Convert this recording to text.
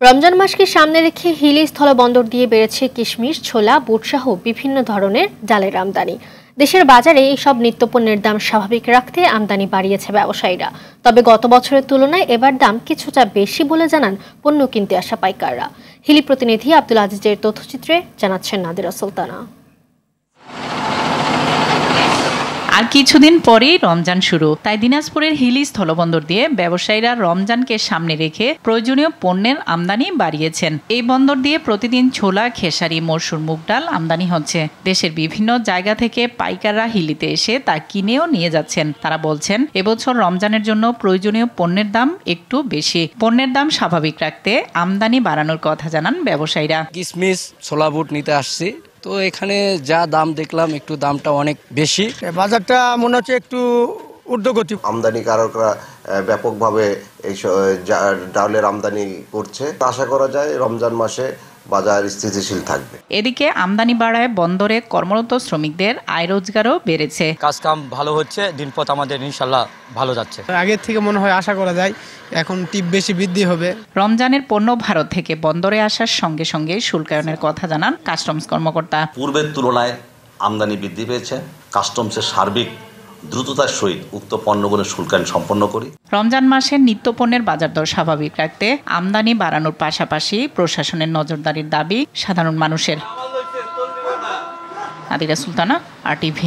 রমজান মাসকে সামনে রেখে হিলি স্থলবন্দর দিয়ে বেড়েছে কিশমিশ, ছোলা, বুটসহ বিভিন্ন ধরনের ডালের আমদানি। দেশের বাজারে এইসব নিত্যপণ্যের দাম স্বাভাবিক রাখতে আমদানি বাড়িয়েছে ব্যবসায়ীরা। তবে গত বছরের তুলনায় এবার দাম কিছুটা বেশি বলে জানান পণ্য কিনতে আসা পাইকাররা। হিলি প্রতিনিধি আব্দুল আজিজের তথ্যচিত্রে জানাচ্ছেন নাদিরা সুলতানা। আর কিছুদিন পরেই রমজান শুরু, তাই দিনাজপুরের হিলি স্থলবন্দর দিয়ে ব্যবসায়ীরা রমজানকে সামনে রেখে প্রয়োজনীয় পণ্যের আমদানি বাড়িয়েছেন। এই বন্দর দিয়ে প্রতিদিন ছোলা, খেসারি, মসুর, মুগ ডাল আমদানি হচ্ছে। দেশের বিভিন্ন জায়গা থেকে পাইকাররা হিলিতে এসে তা কিনেও নিয়ে যাচ্ছেন। তারা বলছেন, এবছর রমজানের জন্য প্রয়োজনীয় পণ্যের দাম একটু বেশি। পণ্যের দাম স্বাভাবিক রাখতে আমদানি বাড়ানোর কথা জানান ব্যবসায়ীরা। কিশমিশ, ছোলা, বুট নিতে আসছি, তো এখানে যা দাম দেখলাম একটু দামটা অনেক বেশি। বাজারটা মনে হচ্ছে একটু ঊর্ধ্বগতি। আমদানিকারকরা ব্যাপকভাবে এই ডালের আমদানি করছে। আশা করা যায় রমজান মাসে বাজার স্থিতিশীল থাকবে। এদিকে আমদানি বাড়ায় বন্দরে কর্মরত শ্রমিকদের আয় রোজগারও বেড়েছে। কাজকাম ভালো হচ্ছে, দিনপথ আমাদের ইনশাল্লাহ ভালো যাচ্ছে। আগের থেকে মনে হয় আশা করা যায় এখন টিপ বেশি বৃদ্ধি হবে। রমজানের পণ্য ভারত থেকে বন্দরে আসার সঙ্গে সঙ্গে শুল্কায়নের কথা জানান কাস্টমস কর্মকর্তা। পূর্বের তুলনায় আমদানি বৃদ্ধি পেয়েছে। কাস্টমসের সার্বিক দ্রুততার সহিত উক্ত পণ্যগুলোর শুল্কায়ন সম্পন্ন করি। রমজান মাসে নিত্যপণ্যের বাজার দর স্বাভাবিক রাখতে আমদানি বাড়ানোর পাশাপাশি প্রশাসনের নজরদারির দাবি সাধারণ মানুষের। নাদিরা সুলতানা, RTV।